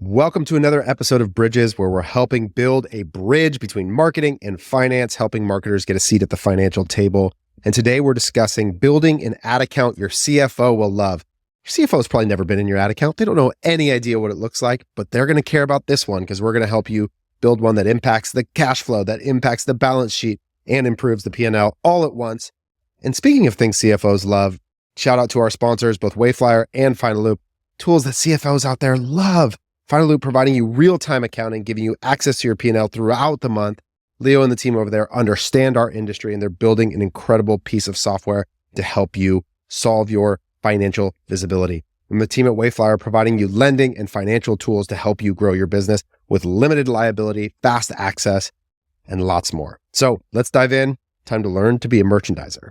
Welcome to another episode of Bridges, where we're helping build a bridge between marketing and finance, helping marketers get a seat at the financial table. And today we're discussing building an ad account your CFO will love. Your CFO has probably never been in your ad account. They don't know any idea what it looks like, but they're going to care about this one because we're going to help you build one that impacts the cash flow, that impacts the balance sheet, and improves the P&L all at once. And speaking of things CFOs love, shout out to our sponsors, both Wayflyer and Final Loop, tools that CFOs out there love. Final Loop providing you real-time accounting, giving you access to your P&L throughout the month. Leo and the team over there understand our industry, and they're building an incredible piece of software to help you solve your financial visibility. And the team at Wayflyer providing you lending and financial tools to help you grow your business with limited liability, fast access, and lots more. So let's dive in. Time to learn to be a merchandiser.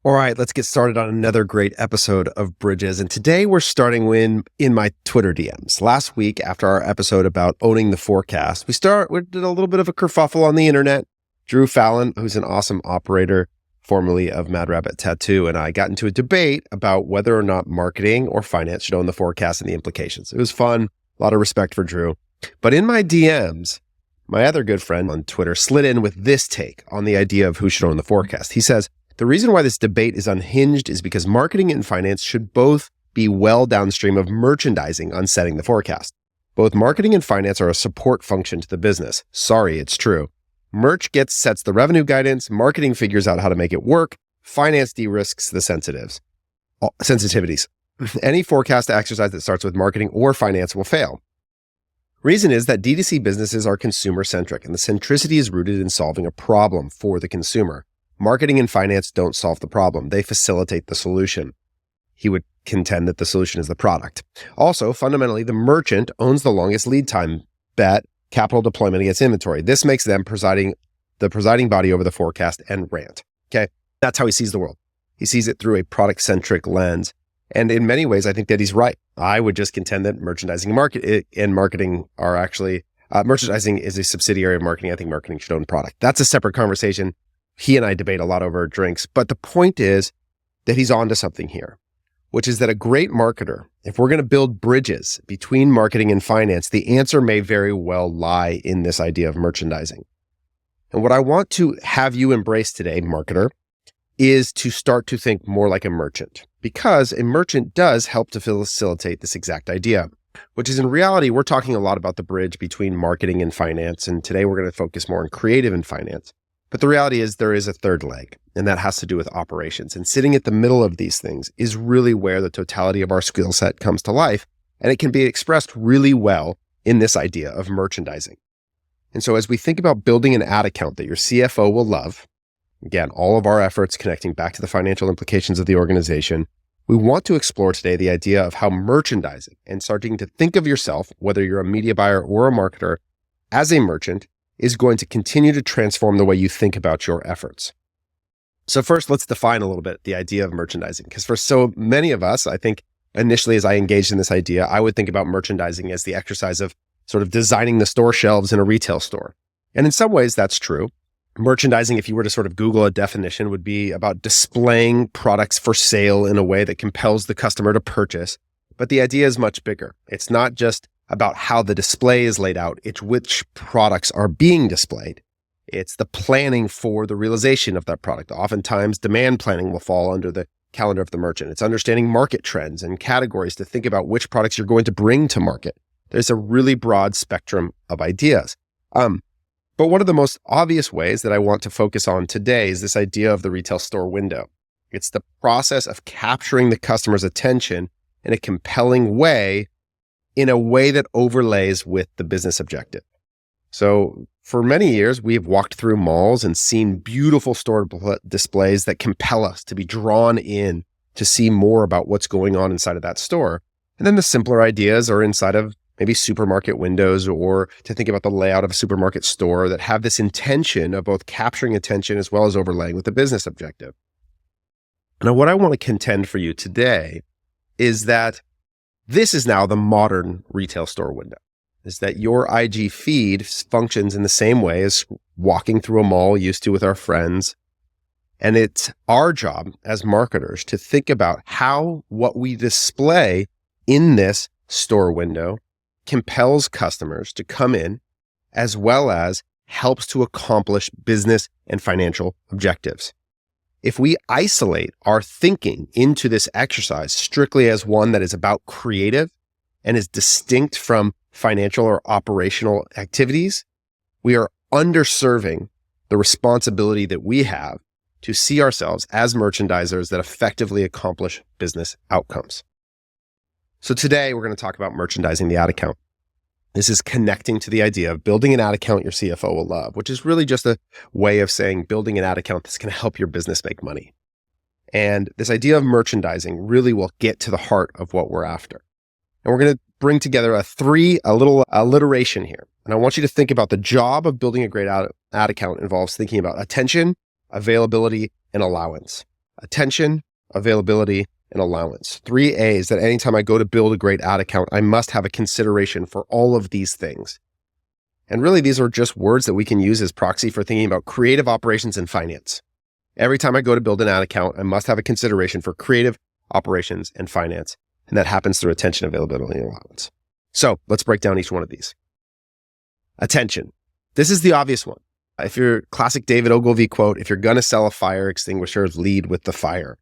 All right, let's get started on another great episode of Bridges. And today we're starting in my Twitter DMs. Last week, after our episode about owning the forecast, we did a little bit of a kerfuffle on the internet. Drew Fallon, who's an awesome operator, formerly of Mad Rabbit Tattoo, and I got into a debate about whether or not marketing or finance should own the forecast and the implications. It was fun, a lot of respect for Drew. But in my DMs, my other good friend on Twitter slid in with this take on the idea of who should own the forecast. He says, the reason why this debate is unhinged is because marketing and finance should both be well downstream of merchandising on setting the forecast. Both marketing and finance are a support function to the business. Sorry, it's true. Merch sets the revenue guidance, marketing figures out how to make it work, finance de-risks the sensitivities. Any forecast exercise that starts with marketing or finance will fail. Reason is that D2C businesses are consumer-centric, and the centricity is rooted in solving a problem for the consumer. Marketing and finance don't solve the problem. They facilitate the solution. He would contend that the solution is the product. Also, fundamentally, the merchant owns the longest lead time bet, capital deployment against inventory. This makes them the presiding body over the forecast and rant. Okay. That's how he sees the world. He sees it through a product-centric lens. And in many ways, I think that he's right. I would just contend that merchandising and marketing are actually, merchandising is a subsidiary of marketing. I think marketing should own product. That's a separate conversation. He and I debate a lot over drinks, but the point is that he's onto something here, which is that a great marketer, if we're going to build bridges between marketing and finance, the answer may very well lie in this idea of merchandising. And what I want to have you embrace today, marketer, is to start to think more like a merchant, because a merchant does help to facilitate this exact idea, which is in reality, we're talking a lot about the bridge between marketing and finance. And today we're going to focus more on creative and finance. But the reality is there is a third leg, and that has to do with operations. And sitting at the middle of these things is really where the totality of our skill set comes to life. And it can be expressed really well in this idea of merchandising. And so as we think about building an ad account that your CFO will love, again, all of our efforts connecting back to the financial implications of the organization, we want to explore today the idea of how merchandising and starting to think of yourself, whether you're a media buyer or a marketer, as a merchant, is going to continue to transform the way you think about your efforts. So first, let's define a little bit the idea of merchandising, because for so many of us, I think initially as I engaged in this idea, I would think about merchandising as the exercise of sort of designing the store shelves in a retail store. And in some ways, that's true. Merchandising, if you were to sort of Google a definition, would be about displaying products for sale in a way that compels the customer to purchase. But the idea is much bigger. It's not just about how the display is laid out. It's which products are being displayed. It's the planning for the realization of that product. Oftentimes, demand planning will fall under the calendar of the merchant. It's understanding market trends and categories to think about which products you're going to bring to market. There's a really broad spectrum of ideas. But one of the most obvious ways that I want to focus on today is this idea of the retail store window. It's the process of capturing the customer's attention in a compelling way, in a way that overlays with the business objective. So for many years, we've walked through malls and seen beautiful store displays that compel us to be drawn in to see more about what's going on inside of that store. And then the simpler ideas are inside of maybe supermarket windows, or to think about the layout of a supermarket store that have this intention of both capturing attention as well as overlaying with the business objective. Now, what I want to contend for you today is that this is now the modern retail store window, is that your IG feed functions in the same way as walking through a mall used to with our friends, And it's our job as marketers to think about how what we display in this store window compels customers to come in, as well as helps to accomplish business and financial objectives. If we isolate our thinking into this exercise strictly as one that is about creative and is distinct from financial or operational activities, we are underserving the responsibility that we have to see ourselves as merchandisers that effectively accomplish business outcomes. So today we're going to talk about merchandising the ad account. This is connecting to the idea of building an ad account your CFO will love, which is really just a way of saying building an ad account that's going to help your business make money. And this idea of merchandising really will get to the heart of what we're after. And we're going to bring together a little alliteration here. And I want you to think about the job of building a great ad account involves thinking about attention, availability, and allowance. Attention, availability, and allowance. 3 A's that anytime I go to build a great ad account, I must have a consideration for all of these things. And really, these are just words that we can use as proxy for thinking about creative operations and finance. Every time I go to build an ad account, I must have a consideration for creative operations and finance. And that happens through attention, availability, and allowance. So let's break down each one of these. Attention. This is the obvious one. If you're classic David Ogilvy quote, if you're going to sell a fire extinguisher, lead with the fire.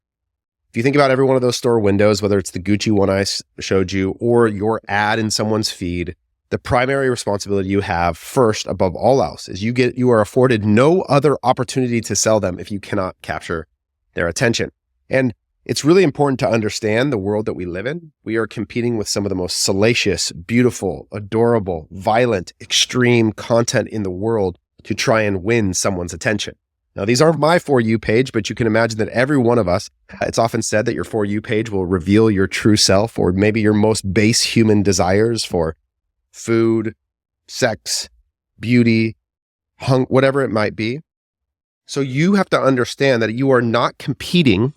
If you think about every one of those store windows, whether it's the Gucci one I showed you or your ad in someone's feed, the primary responsibility you have first above all else is you are afforded no other opportunity to sell them if you cannot capture their attention. And it's really important to understand the world that we live in. We are competing with some of the most salacious, beautiful, adorable, violent, extreme content in the world to try and win someone's attention. Now, these aren't my For You page, but you can imagine that every one of us, it's often said that your For You page will reveal your true self or maybe your most base human desires for food, sex, beauty, whatever it might be. So you have to understand that you are not competing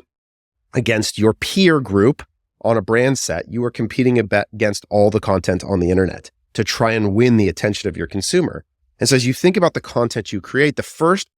against your peer group on a brand set. You are competing against all the content on the internet to try and win the attention of your consumer. And so as you think about the content you create, the first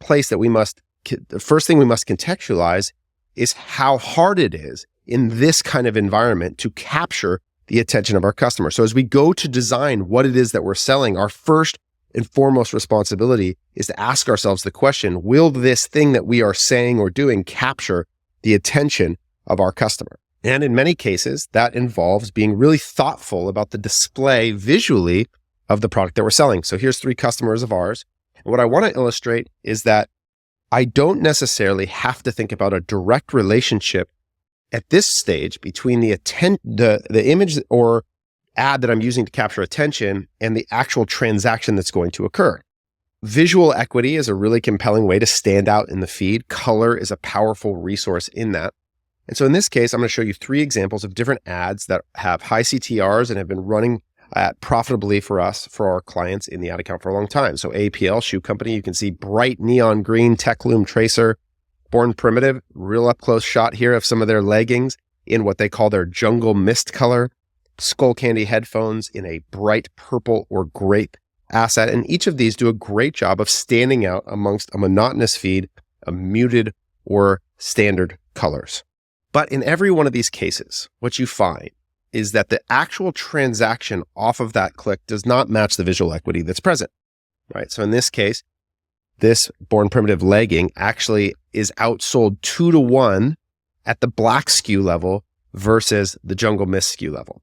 thing we must contextualize is how hard it is in this kind of environment to capture the attention of our customer. So as we go to design what it is that we're selling, our first and foremost responsibility is to ask ourselves the question, will this thing that we are saying or doing capture the attention of our customer? And in many cases, that involves being really thoughtful about the display visually of the product that we're selling. So here's 3 customers of ours. And what I want to illustrate is that I don't necessarily have to think about a direct relationship at this stage between the image or ad that I'm using to capture attention and the actual transaction that's going to occur. Visual equity is a really compelling way to stand out in the feed. Color is a powerful resource in that. And so in this case, I'm going to show you 3 examples of different ads that have high CTRs and have been running profitably for our clients in the ad account for a long time. So APL Shoe Company, you can see bright neon green tech loom tracer. Born Primitive, real up close shot here of some of their leggings in what they call their jungle mist color. Skull Candy headphones in a bright purple or grape asset. And each of these do a great job of standing out amongst a monotonous feed of muted or standard colors. But in every one of these cases, what you find is that the actual transaction off of that click does not match the visual equity that's present, right? So in this case, this Born Primitive legging actually is outsold 2 to 1 at the black SKU level versus the Jungle Mist SKU level.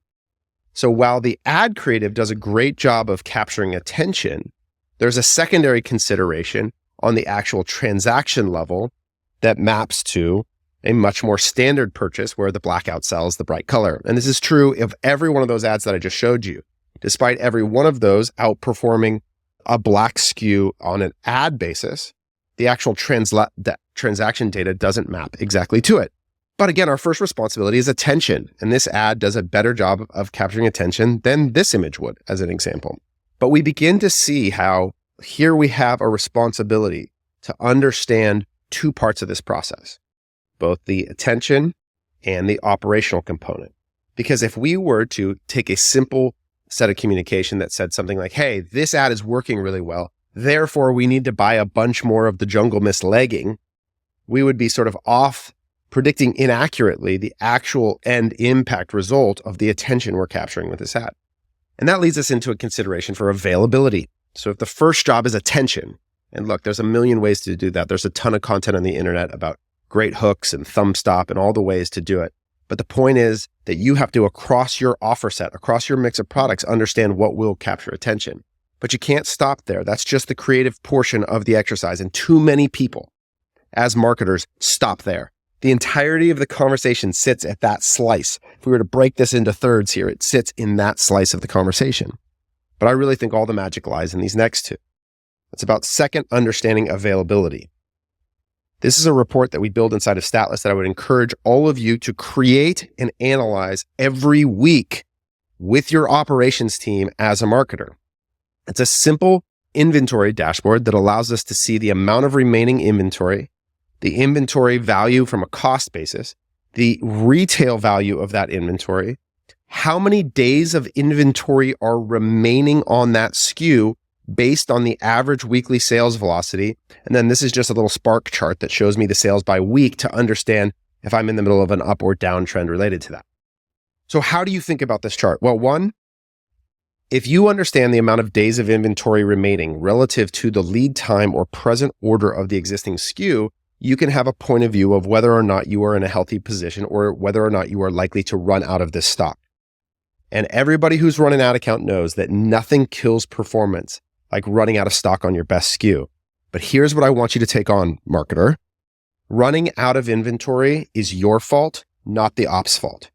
So while the ad creative does a great job of capturing attention, there's a secondary consideration on the actual transaction level that maps to a much more standard purchase where the black outsells the bright color. And this is true of every one of those ads that I just showed you. Despite every one of those outperforming a black SKU on an ad basis, the actual transaction data doesn't map exactly to it. But again, our first responsibility is attention. And this ad does a better job of capturing attention than this image would, as an example. But we begin to see how here we have a responsibility to understand 2 parts of this process, both the attention and the operational component. Because if we were to take a simple set of communication that said something like, hey, this ad is working really well, therefore we need to buy a bunch more of the Jungle Mist legging, we would be sort of off predicting inaccurately the actual end impact result of the attention we're capturing with this ad. And that leads us into a consideration for availability. So if the first job is attention, and look, there's a million ways to do that. There's a ton of content on the internet about great hooks and thumb stop and all the ways to do it. But the point is that you have to, across your offer set, across your mix of products, understand what will capture attention. But you can't stop there. That's just the creative portion of the exercise. And too many people, as marketers, stop there. The entirety of the conversation sits at that slice. If we were to break this into thirds here, it sits in that slice of the conversation. But I really think all the magic lies in these next two. It's about second, understanding availability. This is a report that we build inside of Statlist that I would encourage all of you to create and analyze every week with your operations team as a marketer. It's a simple inventory dashboard that allows us to see the amount of remaining inventory, the inventory value from a cost basis, the retail value of that inventory, how many days of inventory are remaining on that SKU based on the average weekly sales velocity. And then this is just a little spark chart that shows me the sales by week to understand if I'm in the middle of an up or down trend related to that. So how do you think about this chart? Well, one, if you understand the amount of days of inventory remaining relative to the lead time or present order of the existing SKU, you can have a point of view of whether or not you are in a healthy position or whether or not you are likely to run out of this stock. And everybody who's run an ad account knows that nothing kills performance like running out of stock on your best SKU. But here's what I want you to take on, marketer. Running out of inventory is your fault, not the ops fault.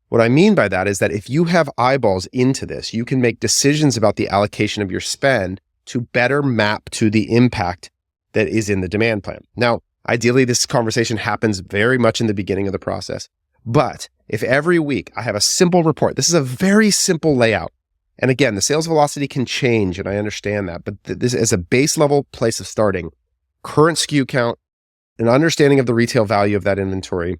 What I mean by that is that if you have eyeballs into this, you can make decisions about the allocation of your spend to better map to the impact that is in the demand plan. Now, ideally, this conversation happens very much in the beginning of the process. But if every week I have a simple report, this is a very simple layout. And again, the sales velocity can change, and I understand that, but this is a base level place of starting. Current SKU count, an understanding of the retail value of that inventory,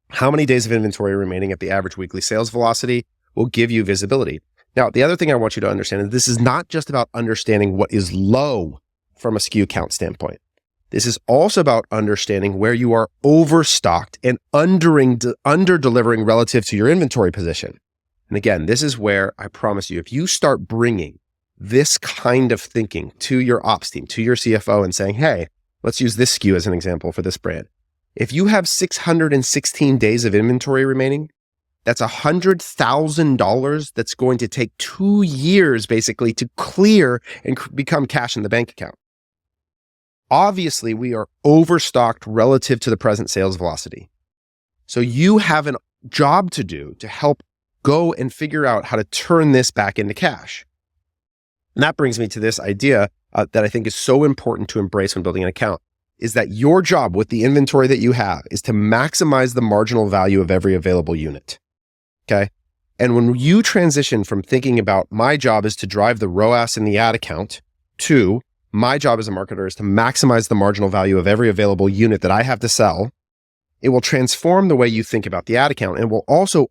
how many days of inventory remaining at the average weekly sales velocity will give you visibility. Now, the other thing I want you to understand is this is not just about understanding what is low from a SKU count standpoint. This is also about understanding where you are overstocked and under-delivering relative to your inventory position. And again, this is where I promise you, if you start bringing this kind of thinking to your ops team, to your CFO and saying, hey, let's use this SKU as an example for this brand. If you have 616 days of inventory remaining, that's $100,000 that's going to take 2 years basically to clear and become cash in the bank account. Obviously, we are overstocked relative to the present sales velocity. So you have a job to do to help go and figure out how to turn this back into cash. And that brings me to this idea that I think is so important to embrace when building an account, is that your job with the inventory that you have is to maximize the marginal value of every available unit. Okay? And when you transition from thinking about my job is to drive the ROAS in the ad account to my job as a marketer is to maximize the marginal value of every available unit that I have to sell, it will transform the way you think about the ad account and will also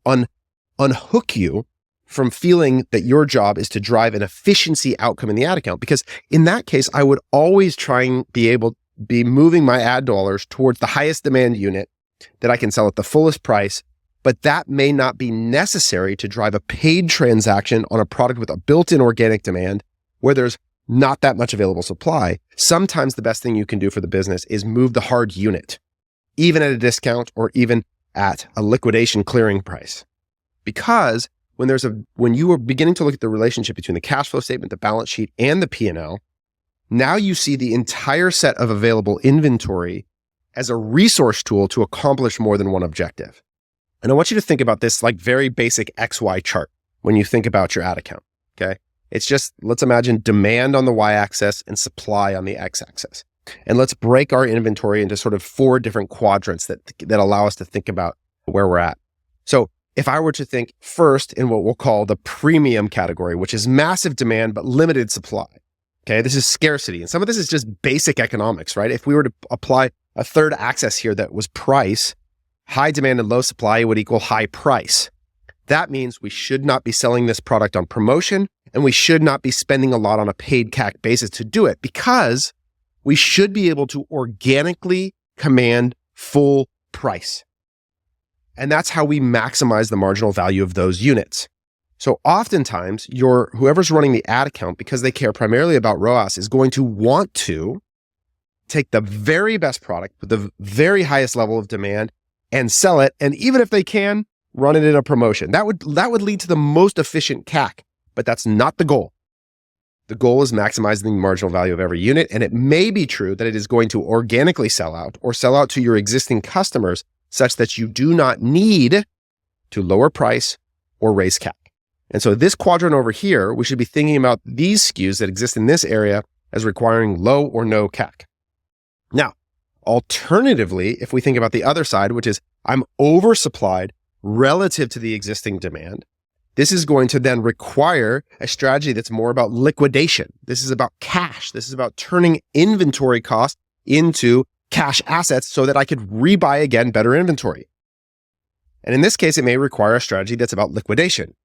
unhook you from feeling that your job is to drive an efficiency outcome in the ad account. Because in that case, I would always try and be moving my ad dollars towards the highest demand unit that I can sell at the fullest price. But that may not be necessary to drive a paid transaction on a product with a built-in organic demand where there's not that much available supply. Sometimes the best thing you can do for the business is move the hard unit, even at a discount or even at a liquidation clearing price. Because when you are beginning to look at the relationship between the cash flow statement, the balance sheet, and the P&L, now you see the entire set of available inventory as a resource tool to accomplish more than one objective. And I want you to think about this like very basic XY chart when you think about your ad account, okay? It's just, let's imagine demand on the Y-axis and supply on the X-axis. And let's break our inventory into sort of 4 different quadrants that allow us to think about where we're at. So if I were to think first in what we'll call the premium category, which is massive demand but limited supply, okay? This is scarcity. And some of this is just basic economics, right? If we were to apply a third axis here that was price, high demand and low supply would equal high price. That means we should not be selling this product on promotion, and we should not be spending a lot on a paid CAC basis to do it, because we should be able to organically command full price. And that's how we maximize the marginal value of those units. So oftentimes, whoever's running the ad account, because they care primarily about ROAS, is going to want to take the very best product with the very highest level of demand and sell it. And even if they can, run it in a promotion. That would lead to the most efficient CAC, but that's not the goal. The goal is maximizing the marginal value of every unit. And it may be true that it is going to organically sell out or sell out to your existing customers such that you do not need to lower price or raise CAC. And so this quadrant over here, we should be thinking about these SKUs that exist in this area as requiring low or no CAC. Now, alternatively, if we think about the other side, which is I'm oversupplied relative to the existing demand, this is going to then require a strategy that's more about liquidation. This is about cash. This is about turning inventory costs into cash assets so that I could rebuy again better inventory. And in this case, it may require a strategy that's about liquidation.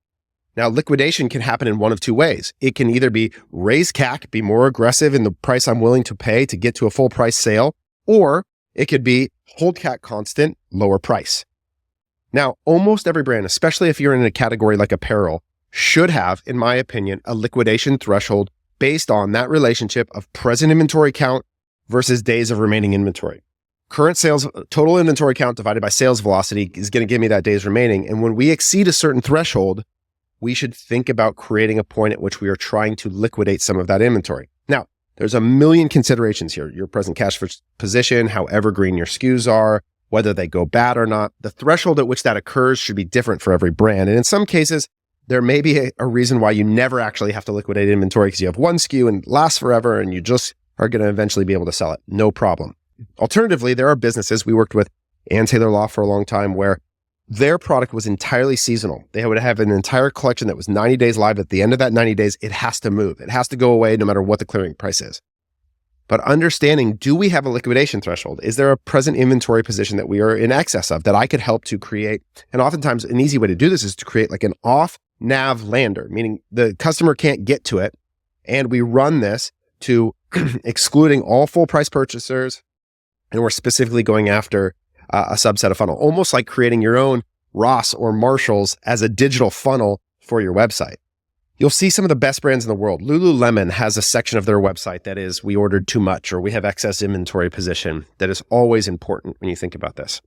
Now, liquidation can happen in one of two ways. It can either be raise CAC, be more aggressive in the price I'm willing to pay to get to a full price sale, or it could be hold CAC constant, lower price. Now, almost every brand, especially if you're in a category like apparel, should have, in my opinion, a liquidation threshold based on that relationship of present inventory count versus days of remaining inventory. Current sales, total inventory count divided by sales velocity is going to give me that days remaining. And when we exceed a certain threshold, we should think about creating a point at which we are trying to liquidate some of that inventory. Now, there's a million considerations here. Your present cash position, how evergreen your SKUs are, whether they go bad or not. The threshold at which that occurs should be different for every brand. And in some cases, there may be a reason why you never actually have to liquidate inventory because you have one SKU and it lasts forever and you just are going to eventually be able to sell it. No problem. Alternatively, there are businesses, we worked with Ann Taylor Law for a long time, where their product was entirely seasonal. They would have an entire collection that was 90 days live. At the end of that 90 days, it has to move. It has to go away no matter what the clearing price is. But understanding, do we have a liquidation threshold? Is there a present inventory position that we are in excess of that I could help to create? And oftentimes an easy way to do this is to create like an off nav lander, meaning the customer can't get to it. And we run this to excluding all full price purchasers. And we're specifically going after a subset of funnel, almost like creating your own Ross or Marshalls as a digital funnel for your website. You'll see some of the best brands in the world. Lululemon has a section of their website that is, we ordered too much, or we have excess inventory position. That is always important when you think about this.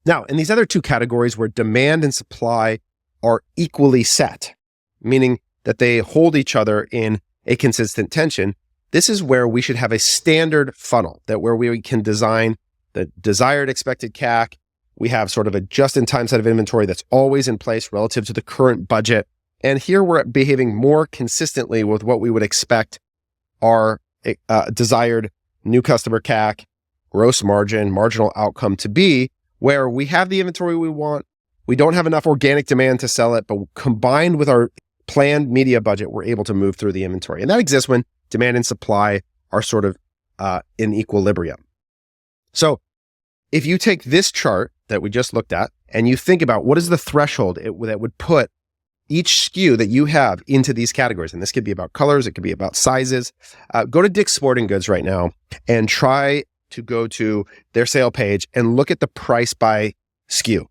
Now, in these other two categories where demand and supply are equally set, meaning that they hold each other in a consistent tension, this is where we should have a standard funnel where we can design the desired expected CAC. We have sort of a just-in-time set of inventory that's always in place relative to the current budget. And here we're behaving more consistently with what we would expect our desired new customer CAC, gross margin, marginal outcome to be, where we have the inventory we want. We don't have enough organic demand to sell it, but combined with our planned media budget, we're able to move through the inventory. And that exists when demand and supply are sort of in equilibrium. So if you take this chart that we just looked at and you think about what is the threshold that would put each SKU that you have into these categories, and this could be about colors, it could be about sizes. Go to Dick's Sporting Goods right now and try to go to their sale page and look at the price by SKU.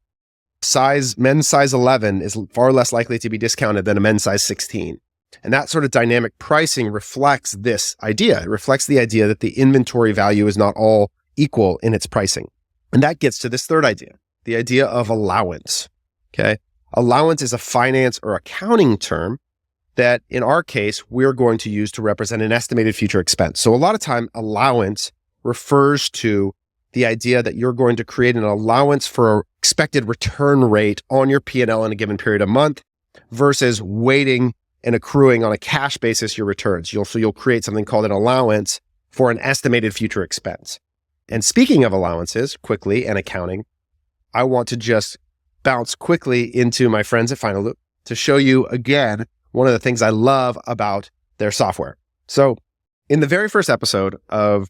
Men's size 11 is far less likely to be discounted than a men's size 16. And that sort of dynamic pricing reflects this idea. It reflects the idea that the inventory value is not all equal in its pricing. And that gets to this third idea, the idea of allowance. Okay. Allowance is a finance or accounting term that in our case, we're going to use to represent an estimated future expense. So a lot of time, allowance refers to the idea that you're going to create an allowance for expected return rate on your P&L in a given period of month versus waiting and accruing on a cash basis your returns. You'll create something called an allowance for an estimated future expense. And speaking of allowances, quickly, and accounting, I want to just bounce quickly into my friends at Final Loop to show you again one of the things I love about their software. So in the very first episode of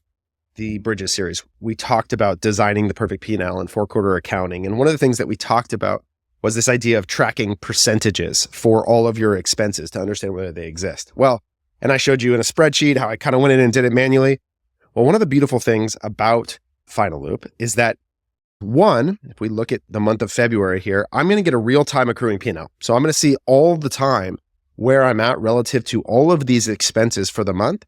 the Bridges series, we talked about designing the perfect P&L and four-quarter accounting. And one of the things that we talked about was this idea of tracking percentages for all of your expenses to understand whether they exist. Well, and I showed you in a spreadsheet how I kind of went in and did it manually. Well, one of the beautiful things about final loop is that one, if we look at the month of February here, I'm going to get a real-time accruing P&L. So I'm going to see all the time where I'm at relative to all of these expenses for the month.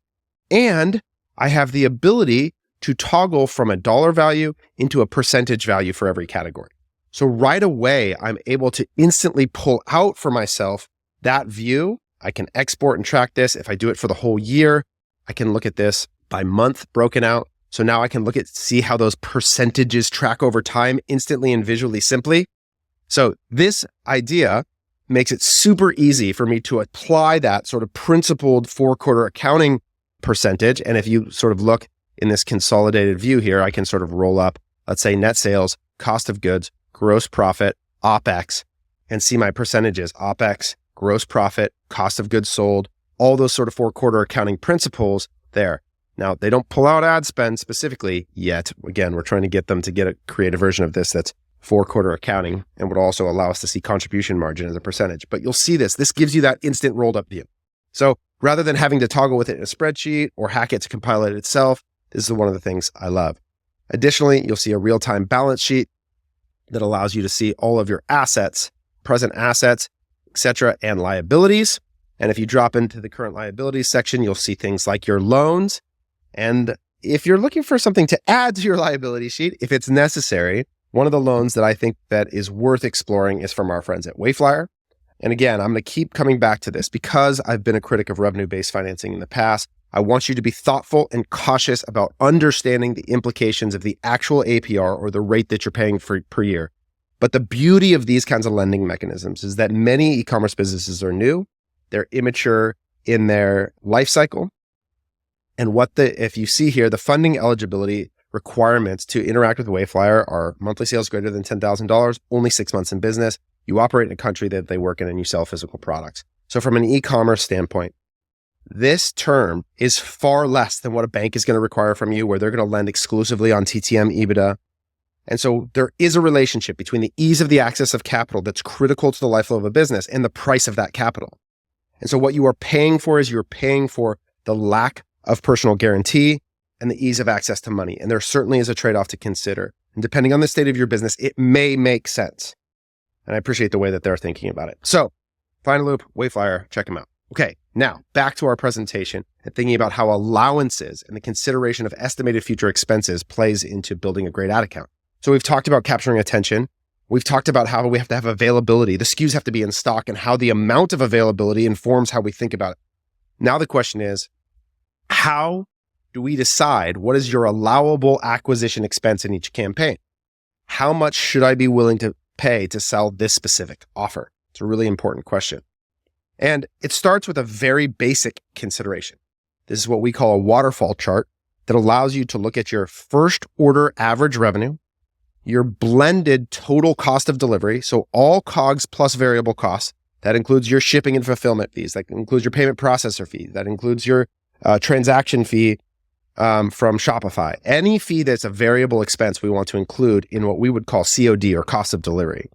And I have the ability to toggle from a dollar value into a percentage value for every category. So right away, I'm able to instantly pull out for myself that view. I can export and track this. If I do it for the whole year, I can look at this by month broken out. So now I can see how those percentages track over time instantly and visually simply. So this idea makes it super easy for me to apply that sort of principled 4-quarter accounting percentage. And if you sort of look in this consolidated view here, I can sort of roll up, let's say net sales, cost of goods, gross profit, OPEX, and see my percentages, OPEX, gross profit, cost of goods sold, all those sort of 4-quarter accounting principles there. Now, they don't pull out ad spend specifically yet. Again, we're trying to get them to create a version of this that's 4-quarter accounting and would also allow us to see contribution margin as a percentage. But you'll see this. This gives you that instant rolled up view. So rather than having to toggle with it in a spreadsheet or hack it to compile it itself, this is one of the things I love. Additionally, you'll see a real-time balance sheet that allows you to see all of your assets, present assets, etc., and liabilities. And if you drop into the current liabilities section, you'll see things like your loans. And if you're looking for something to add to your liability sheet, if it's necessary, one of the loans that I think that is worth exploring is from our friends at Wayflyer. And again, I'm going to keep coming back to this because I've been a critic of revenue-based financing in the past. I want you to be thoughtful and cautious about understanding the implications of the actual APR or the rate that you're paying per year. But the beauty of these kinds of lending mechanisms is that many e-commerce businesses are new, they're immature in their life cycle. And if you see here, the funding eligibility requirements to interact with Wayflyer are monthly sales greater than $10,000, only 6 months in business. You operate in a country that they work in and you sell physical products. So from an e-commerce standpoint, this term is far less than what a bank is going to require from you, where they're going to lend exclusively on TTM EBITDA. And so there is a relationship between the ease of the access of capital that's critical to the life flow of a business and the price of that capital. And so what you are paying for is you're paying for the lack of personal guarantee and the ease of access to money. And there certainly is a trade-off to consider. And depending on the state of your business, it may make sense. And I appreciate the way that they're thinking about it. So, final loop, Wayflyer, check them out. Okay, now back to our presentation and thinking about how allowances and the consideration of estimated future expenses plays into building a great ad account. So we've talked about capturing attention. We've talked about how we have to have availability. The SKUs have to be in stock and how the amount of availability informs how we think about it. Now the question is, how do we decide what is your allowable acquisition expense in each campaign? How much should I be willing to pay to sell this specific offer? It's a really important question. And it starts with a very basic consideration. This is what we call a waterfall chart that allows you to look at your first order average revenue, your blended total cost of delivery, so all COGS plus variable costs. That includes your shipping and fulfillment fees. That includes your payment processor fee. That includes your transaction fee from Shopify. Any fee that's a variable expense we want to include in what we would call COD or cost of delivery.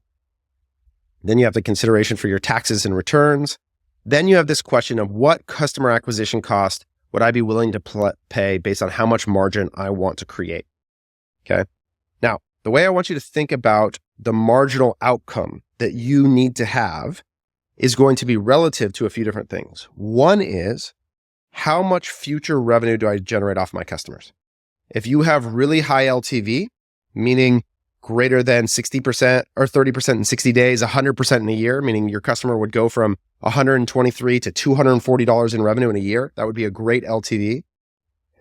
Then you have the consideration for your taxes and returns. Then you have this question of what customer acquisition cost would I be willing to pay based on how much margin I want to create. Okay. Now, the way I want you to think about the marginal outcome that you need to have is going to be relative to a few different things. One is, how much future revenue do I generate off my customers? If you have really high LTV, meaning greater than 60% or 30% in 60 days, 100% in a year, meaning your customer would go from $123 to $240 in revenue in a year, that would be a great LTV,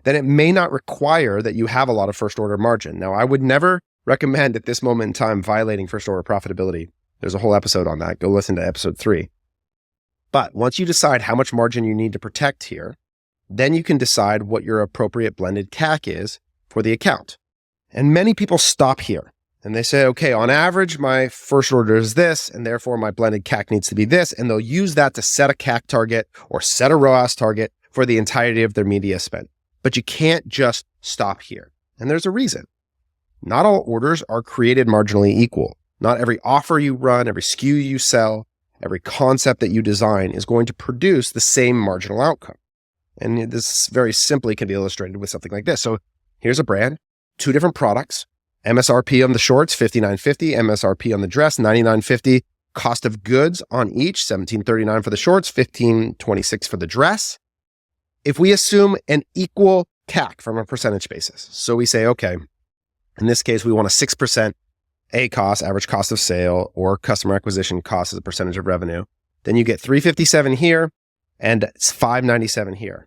then it may not require that you have a lot of first order margin. Now, I would never recommend at this moment in time violating first order profitability. There's a whole episode on that. Go listen to episode 3. But once you decide how much margin you need to protect here, then you can decide what your appropriate blended CAC is for the account. And many people stop here and they say, okay, on average, my first order is this, and therefore my blended CAC needs to be this. And they'll use that to set a CAC target or set a ROAS target for the entirety of their media spend. But you can't just stop here. And there's a reason. Not all orders are created marginally equal. Not every offer you run, every SKU you sell, every concept that you design is going to produce the same marginal outcome. And this very simply can be illustrated with something like this. So here's a brand. two different products, MSRP on the shorts, $59.50, MSRP on the dress, $99.50, cost of goods on each, $17.39 for the shorts, $15.26 for the dress. If we assume an equal CAC from a percentage basis, so we say, okay, in this case, we want a 6% ACoS, average cost of sale, or customer acquisition cost as a percentage of revenue, then you get $357 here and it's $597 here.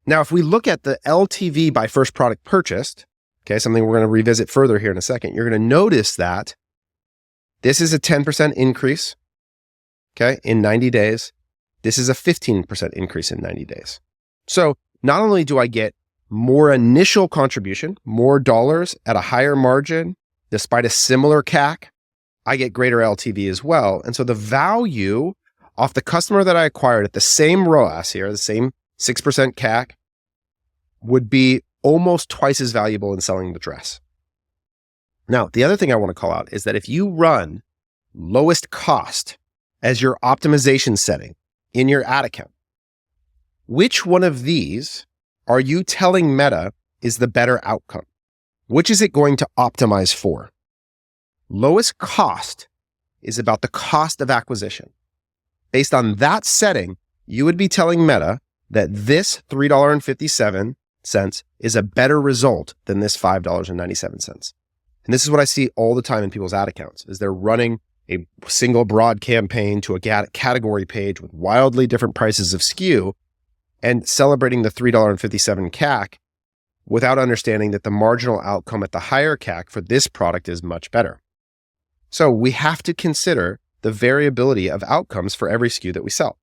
Now, if we look at the LTV by first product purchased, okay, something we're going to revisit further here in a second, you're going to notice that this is a 10% increase, okay, in 90 days. This is a 15% increase in 90 days. So not only do I get more initial contribution, more dollars at a higher margin, despite a similar CAC, I get greater LTV as well. And so the value off the customer that I acquired at the same ROAS here, the same 6% CAC, would be almost twice as valuable in selling the dress. Now, the other thing I want to call out is that if you run lowest cost as your optimization setting in your ad account, which one of these are you telling Meta is the better outcome? Which is it going to optimize for? Lowest cost is about the cost of acquisition. Based on that setting, you would be telling Meta that this $3.57 is a better result than this $5.97. And this is what I see all the time in people's ad accounts, is they're running a single broad campaign to a category page with wildly different prices of SKU and celebrating the $3.57 CAC without understanding that the marginal outcome at the higher CAC for this product is much better. So we have to consider the variability of outcomes for every SKU that we sell.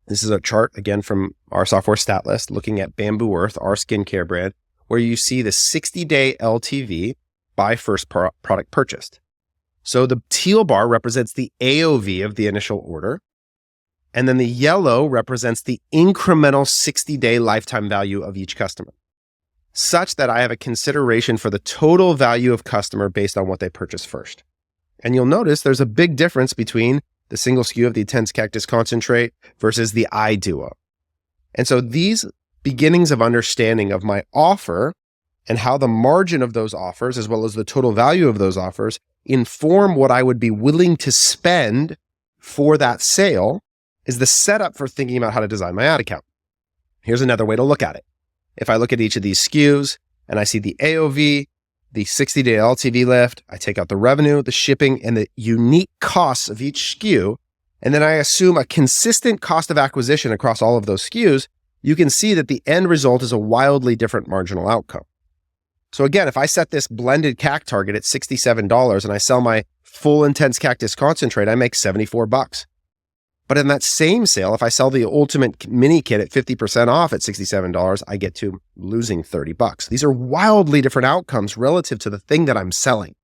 This is a chart, again, from our software stat list, looking at Bamboo Earth, our skincare brand, where you see the 60-day LTV by first product purchased. So the teal bar represents the AOV of the initial order, and then the yellow represents the incremental 60-day lifetime value of each customer, such that I have a consideration for the total value of customer based on what they purchase first. And you'll notice there's a big difference between the single SKU of the Intense Cactus Concentrate versus the Eye Duo. And so these beginnings of understanding of my offer and how the margin of those offers, as well as the total value of those offers, inform what I would be willing to spend for that sale, is the setup for thinking about how to design my ad account. Here's another way to look at it. If I look at each of these SKUs and I see the AOV, the 60-day LTV lift, I take out the revenue, the shipping, and the unique costs of each SKU, and then I assume a consistent cost of acquisition across all of those SKUs, you can see that the end result is a wildly different marginal outcome. So again, if I set this blended CAC target at $67 and I sell my full Intense Cactus Concentrate, I make $74. But in that same sale, if I sell the Ultimate Mini Kit at 50% off at $67, I get to losing $30. These are wildly different outcomes relative to the thing that I'm selling.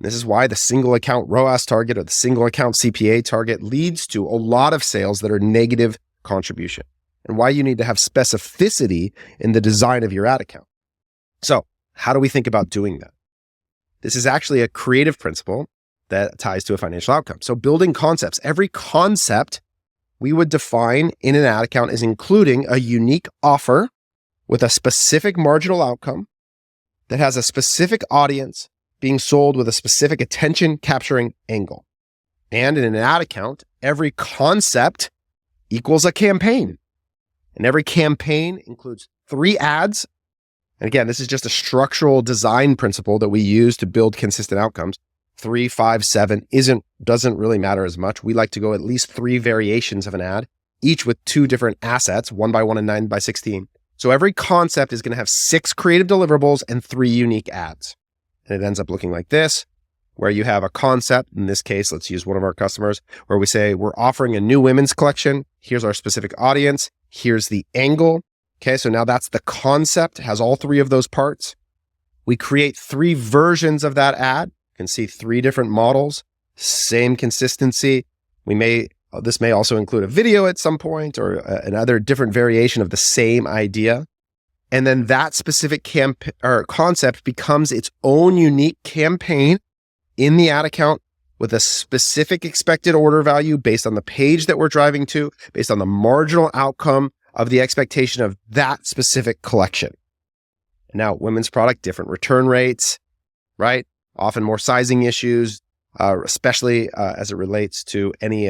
This is why the single account ROAS target or the single account CPA target leads to a lot of sales that are negative contribution, and why you need to have specificity in the design of your ad account. So how do we think about doing that? This is actually a creative principle that ties to a financial outcome. So building concepts, every concept we would define in an ad account as including a unique offer with a specific marginal outcome that has a specific audience being sold with a specific attention capturing angle. And in an ad account, every concept equals a campaign. And every campaign includes 3 ads. And again, this is just a structural design principle that we use to build consistent outcomes. 3, 5, 7 doesn't really matter as much. We like to go at least 3 variations of an ad, each with 2 different assets, 1x1 and 9x16. So every concept is going to have 6 creative deliverables and 3 unique ads. And it ends up looking like this, where you have a concept. In this case, let's use one of our customers, where we say we're offering a new women's collection. Here's our specific audience. Here's the angle. Okay, so now that's the concept, has all 3 of those parts. We create 3 versions of that ad. You can see 3 different models, same consistency. This may also include a video at some point or another different variation of the same idea. And then that specific concept becomes its own unique campaign in the ad account with a specific expected order value based on the page that we're driving to, based on the marginal outcome of the expectation of that specific collection. And now women's product, different return rates, right? Often more sizing issues, especially as it relates to any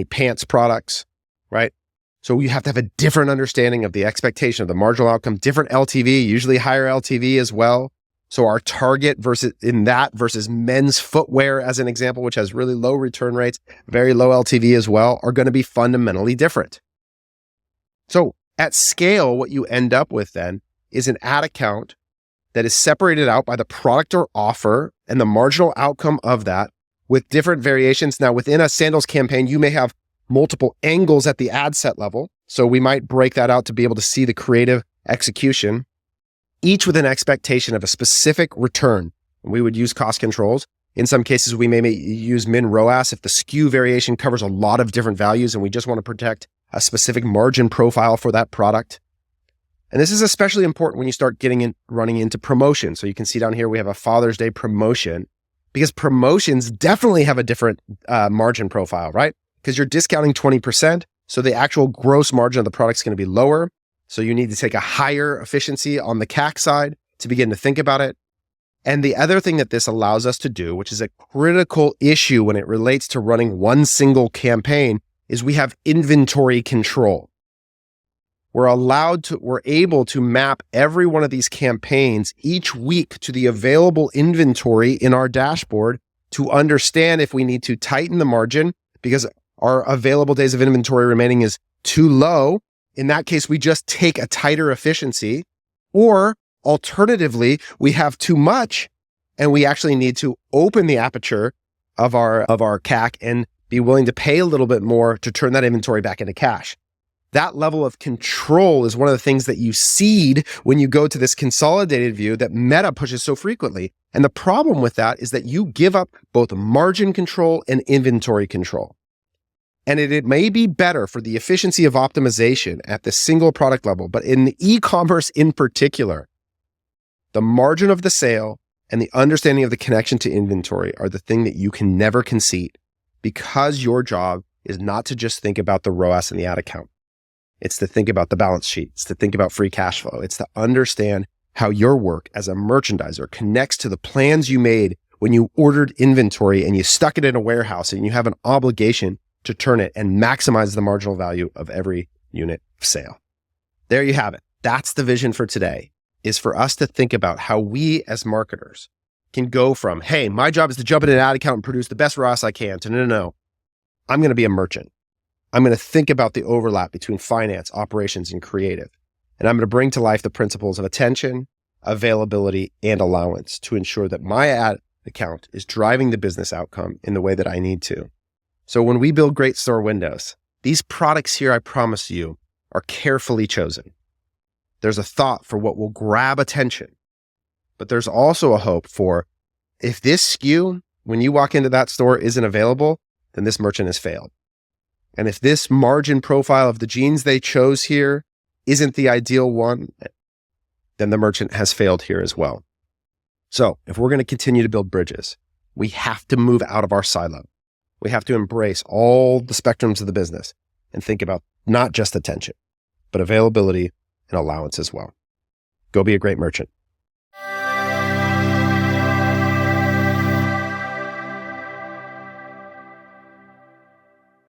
pants products, right? So you have to have a different understanding of the expectation of the marginal outcome, different LTV, usually higher LTV as well. So our target versus men's footwear, as an example, which has really low return rates, very low LTV as well, are going to be fundamentally different. So at scale, what you end up with then is an ad account that is separated out by the product or offer and the marginal outcome of that with different variations. Now, within a sandals campaign, you may have multiple angles at the ad set level. So we might break that out to be able to see the creative execution, each with an expectation of a specific return. We would use cost controls. In some cases, we may use min ROAS if the SKU variation covers a lot of different values and we just want to protect a specific margin profile for that product. And this is especially important when you start running into promotion. So you can see down here, we have a Father's Day promotion, because promotions definitely have a different margin profile, right? Because you're discounting 20%. So the actual gross margin of the product is going to be lower. So you need to take a higher efficiency on the CAC side to begin to think about it. And the other thing that this allows us to do, which is a critical issue when it relates to running one single campaign, is we have inventory control. We're able to map every one of these campaigns each week to the available inventory in our dashboard to understand if we need to tighten the margin because our available days of inventory remaining is too low. In that case, we just take a tighter efficiency, or alternatively, we have too much and we actually need to open the aperture of our CAC and be willing to pay a little bit more to turn that inventory back into cash. That level of control is one of the things that you seed when you go to this consolidated view that Meta pushes so frequently. And the problem with that is that you give up both margin control and inventory control. And it may be better for the efficiency of optimization at the single product level, but in the e-commerce in particular, the margin of the sale and the understanding of the connection to inventory are the thing that you can never concede, because your job is not to just think about the ROAS and the ad account. It's to think about the balance sheet. It's to think about free cash flow. It's to understand how your work as a merchandiser connects to the plans you made when you ordered inventory and you stuck it in a warehouse, and you have an obligation to turn it and maximize the marginal value of every unit of sale. There you have it. That's the vision for today, is for us to think about how we as marketers can go from, hey, my job is to jump in an ad account and produce the best ROAS I can, to no, I'm going to be a merchant. I'm going to think about the overlap between finance, operations, and creative. And I'm going to bring to life the principles of attention, availability, and allowance to ensure that my ad account is driving the business outcome in the way that I need to. So when we build great store windows, these products here, I promise you, are carefully chosen. There's a thought for what will grab attention, but there's also a hope for, if this SKU, when you walk into that store, isn't available, then this merchant has failed. And if this margin profile of the jeans they chose here isn't the ideal one, then the merchant has failed here as well. So if we're going to continue to build bridges, we have to move out of our silo. We have to embrace all the spectrums of the business and think about not just attention, but availability and allowance as well. Go be a great merchant.